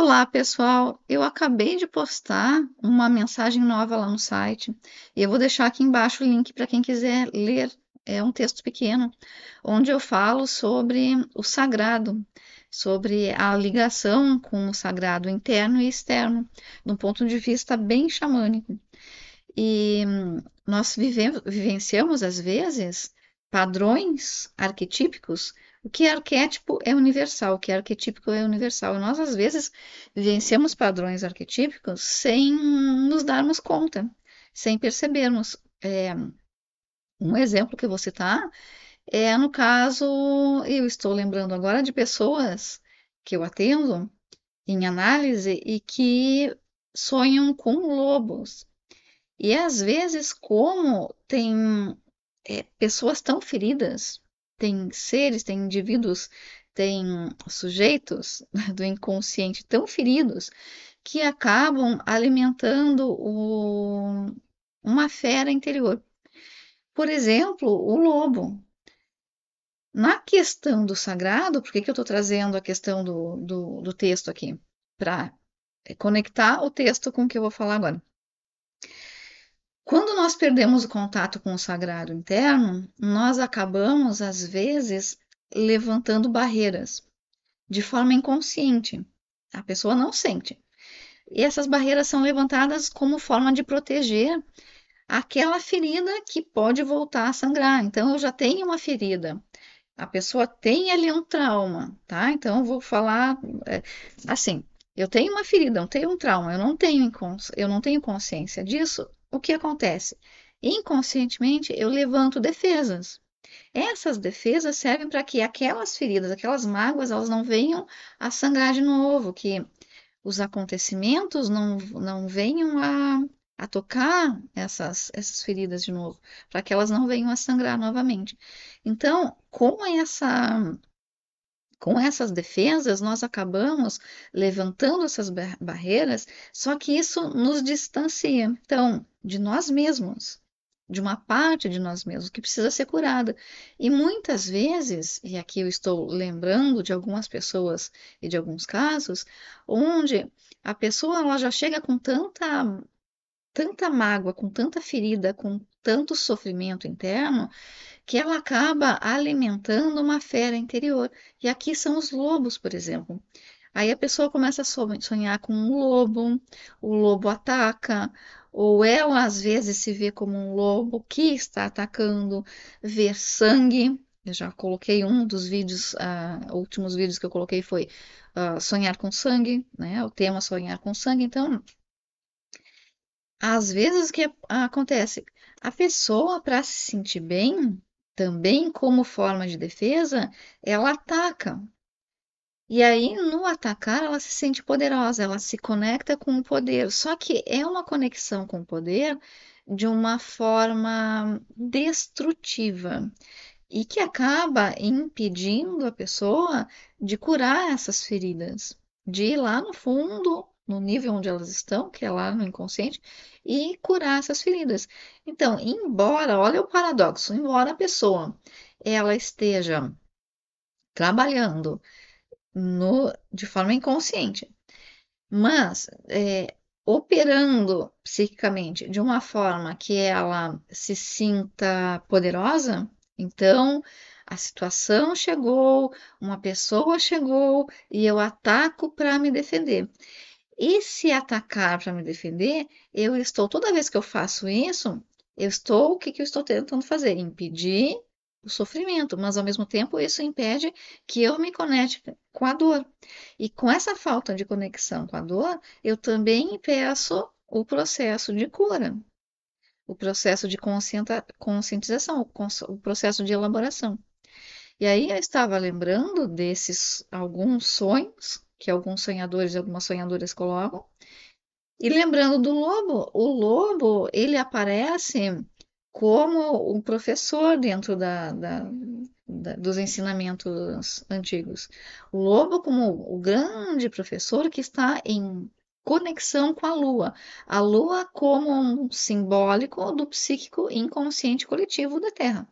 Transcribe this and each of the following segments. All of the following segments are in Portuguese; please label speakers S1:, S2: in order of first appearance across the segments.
S1: Olá, pessoal! Eu acabei de postar uma mensagem nova lá no site e eu vou deixar aqui embaixo o link para quem quiser ler. É um texto pequeno, onde eu falo sobre o sagrado, sobre a ligação com o sagrado interno e externo, de um ponto de vista bem xamânico. E nós vivenciamos, às vezes, padrões arquetípicos. O que é arquétipo é universal, o que é arquetípico é universal. E nós, às vezes, vivenciamos padrões arquetípicos sem nos darmos conta, sem percebermos. Um exemplo que eu vou citar é no caso, eu estou lembrando agora de pessoas que eu atendo em análise e que sonham com lobos. E às vezes, como tem pessoas tão feridas, tem seres, tem indivíduos, tem sujeitos do inconsciente tão feridos que acabam alimentando uma fera interior. Por exemplo, o lobo. Na questão do sagrado, por que que eu estou trazendo a questão do texto aqui? Para conectar o texto com o que eu vou falar agora. Quando nós perdemos o contato com o sagrado interno, nós acabamos, às vezes, levantando barreiras de forma inconsciente. A pessoa não sente. E essas barreiras são levantadas como forma de proteger aquela ferida que pode voltar a sangrar. Então, eu já tenho uma ferida. A pessoa tem ali um trauma, tá? Então, eu vou falar assim: eu tenho uma ferida, eu tenho um trauma, eu não tenho consciência disso. O que acontece? Inconscientemente, eu levanto defesas. Essas defesas servem para que aquelas feridas, aquelas mágoas, elas não venham a sangrar de novo, que os acontecimentos não venham a tocar essas feridas de novo, para que elas não venham a sangrar novamente. Então, com essas defesas, nós acabamos levantando essas barreiras, só que isso nos distancia, então, de nós mesmos, de uma parte de nós mesmos que precisa ser curada. E muitas vezes, e aqui eu estou lembrando de algumas pessoas e de alguns casos, onde a pessoa ela já chega com tanta mágoa, com tanta ferida, com tanto sofrimento interno, que ela acaba alimentando uma fera interior. E aqui são os lobos, por exemplo. Aí a pessoa começa a sonhar com um lobo, o lobo ataca, ou ela às vezes se vê como um lobo que está atacando, ver sangue. Eu já coloquei um dos vídeos, últimos vídeos que eu coloquei foi sonhar com sangue, né? O tema sonhar com sangue. Então, às vezes o que acontece? A pessoa, para se sentir bem, também como forma de defesa, ela ataca. E aí, no atacar, ela se sente poderosa, ela se conecta com o poder. Só que é uma conexão com o poder de uma forma destrutiva e que acaba impedindo a pessoa de curar essas feridas, de ir lá no fundo, no nível onde elas estão, que é lá no inconsciente, e curar essas feridas. Então, embora, olha o paradoxo, embora a pessoa ela esteja trabalhando de forma inconsciente, mas operando psiquicamente de uma forma que ela se sinta poderosa, então a situação chegou, uma pessoa chegou e eu ataco para me defender. E se atacar para me defender, eu estou, toda vez que eu faço isso, o que que eu estou tentando fazer? Impedir o sofrimento, mas ao mesmo tempo isso impede que eu me conecte com a dor. E com essa falta de conexão com a dor, eu também impeço o processo de cura, o processo de conscientização, o processo de elaboração. E aí eu estava lembrando desses alguns sonhos que alguns sonhadores e algumas sonhadoras colocam, e lembrando do lobo, o lobo ele aparece como um professor dentro dos ensinamentos antigos. O lobo como o grande professor que está em conexão com a lua como um simbólico do psíquico inconsciente coletivo da Terra.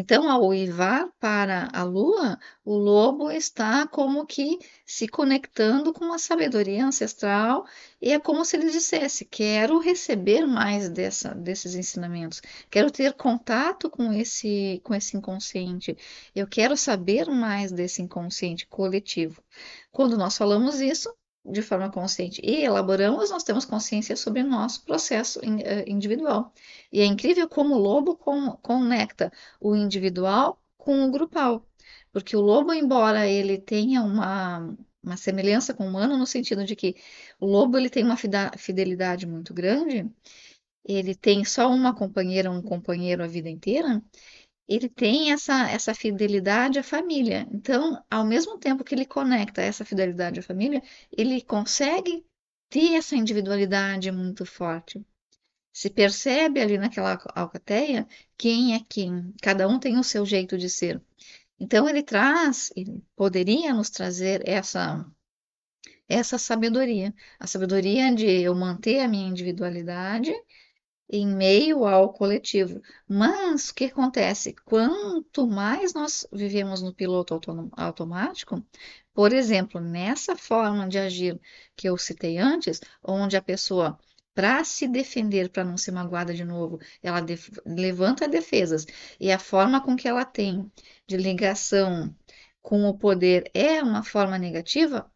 S1: Então, ao uivar para a lua, o lobo está como que se conectando com a sabedoria ancestral, e é como se ele dissesse: quero receber mais desses ensinamentos, quero ter contato com esse inconsciente, eu quero saber mais desse inconsciente coletivo. Quando nós falamos isso de forma consciente e elaboramos, nós temos consciência sobre o nosso processo individual. E é incrível como o lobo conecta o individual com o grupal. Porque o lobo, embora ele tenha uma semelhança com o humano, no sentido de que o lobo ele tem uma fidelidade muito grande, ele tem só uma companheira, um companheiro a vida inteira, ele tem essa fidelidade à família. Então, ao mesmo tempo que ele conecta essa fidelidade à família, ele consegue ter essa individualidade muito forte. Se percebe ali naquela alcateia quem é quem, cada um tem o seu jeito de ser. Então ele poderia nos trazer essa sabedoria, a sabedoria de eu manter a minha individualidade em meio ao coletivo. Mas o que acontece? Quanto mais nós vivemos no piloto automático, por exemplo, nessa forma de agir que eu citei antes, onde a pessoa, para se defender, para não ser magoada de novo, ela levanta defesas, e a forma com que ela tem de ligação com o poder é uma forma negativa.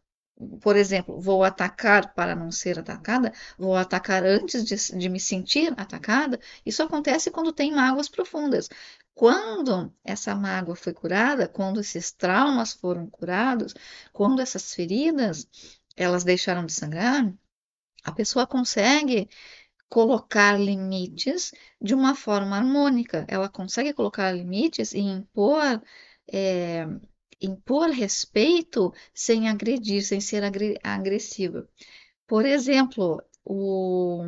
S1: Por exemplo, vou atacar para não ser atacada, vou atacar antes de me sentir atacada. Isso acontece quando tem mágoas profundas. Quando essa mágoa foi curada, quando esses traumas foram curados, quando essas feridas elas deixaram de sangrar, a pessoa consegue colocar limites de uma forma harmônica. Ela consegue colocar limites e eh, impor respeito sem agredir, sem ser agressiva. Por exemplo, o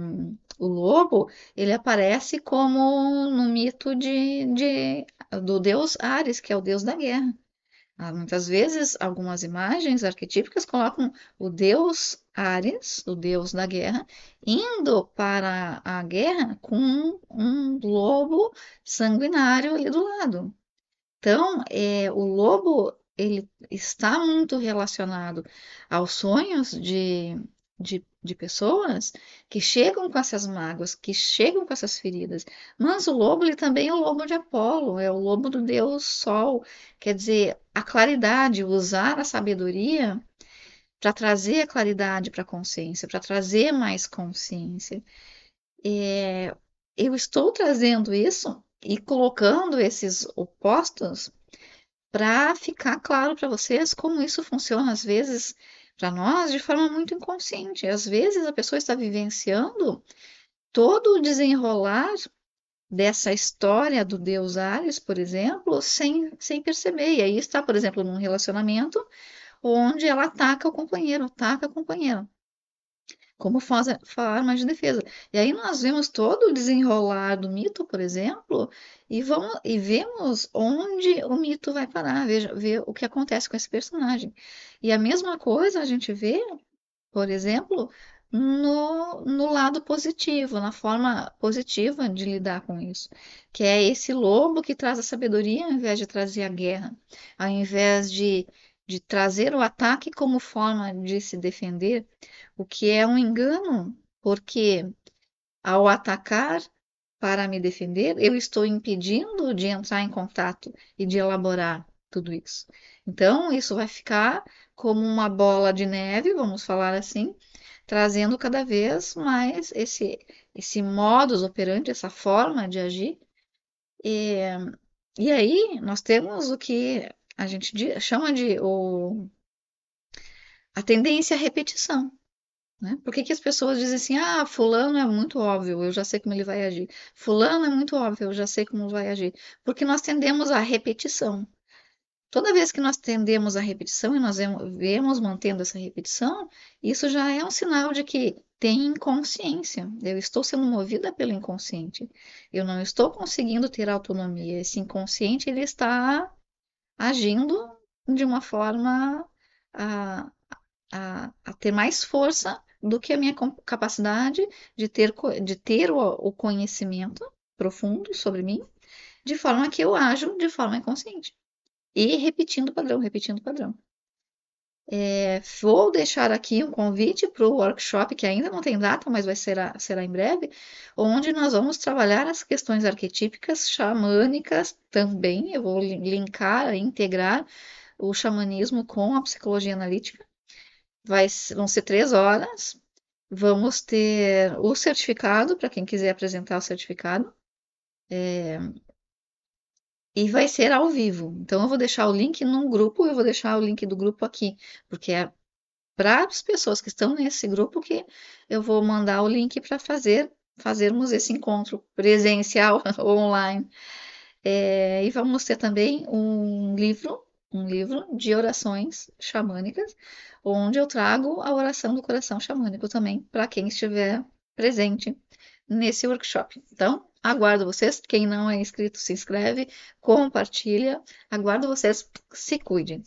S1: lobo, ele aparece como no mito do deus Ares, que é o deus da guerra. Muitas vezes, algumas imagens arquetípicas colocam o deus Ares, o deus da guerra, indo para a guerra com um lobo sanguinário ali do lado. Então, o lobo ele está muito relacionado aos sonhos de pessoas que chegam com essas mágoas, que chegam com essas feridas. Mas o lobo ele também é o lobo de Apolo, é o lobo do deus Sol. Quer dizer, a claridade, usar a sabedoria para trazer a claridade para a consciência, para trazer mais consciência. É, eu estou trazendo isso e colocando esses opostos para ficar claro para vocês como isso funciona, às vezes, para nós, de forma muito inconsciente. Às vezes a pessoa está vivenciando todo o desenrolar dessa história do Deus Ares, por exemplo, sem perceber. E aí está, por exemplo, num relacionamento onde ela ataca o companheiro, ataca a companheira como forma de defesa. E aí nós vemos todo o desenrolar do mito, por exemplo, e vemos onde o mito vai parar, veja, ver o que acontece com esse personagem. E a mesma coisa a gente vê, por exemplo, no lado positivo, na forma positiva de lidar com isso, que é esse lobo que traz a sabedoria ao invés de trazer a guerra, ao invés de trazer o ataque como forma de se defender, o que é um engano, porque ao atacar para me defender, eu estou impedindo de entrar em contato e de elaborar tudo isso. Então, isso vai ficar como uma bola de neve, vamos falar assim, trazendo cada vez mais esse modus operandi, essa forma de agir. E, e aí nós temos o que a gente chama de a tendência à repetição. Né? Por que que as pessoas dizem assim, ah, fulano é muito óbvio, eu já sei como ele vai agir. Fulano é muito óbvio, eu já sei como vai agir. Porque nós tendemos à repetição. Toda vez que nós tendemos à repetição e nós vemos mantendo essa repetição, isso já é um sinal de que tem inconsciência. Eu estou sendo movida pelo inconsciente. Eu não estou conseguindo ter autonomia. Esse inconsciente ele está agindo de uma forma a, a ter mais força do que a minha capacidade de ter o conhecimento profundo sobre mim de forma que eu ajo de forma inconsciente. E repetindo o padrão, repetindo o padrão. Vou deixar aqui um convite para o workshop, que ainda não tem data, mas será em breve, onde nós vamos trabalhar as questões arquetípicas, xamânicas também. Eu vou linkar, integrar o xamanismo com a psicologia analítica. Vão ser 3 horas. Vamos ter o certificado, para quem quiser apresentar o certificado, e vai ser ao vivo. Então, eu vou deixar o link num grupo, eu vou deixar o link do grupo aqui, porque é para as pessoas que estão nesse grupo que eu vou mandar o link para fazermos esse encontro presencial ou online. E vamos ter também um livro de orações xamânicas, onde eu trago a oração do coração xamânico também para quem estiver presente nesse workshop. Então, aguardo vocês. Quem não é inscrito, se inscreve, compartilha. Aguardo vocês. Se cuidem.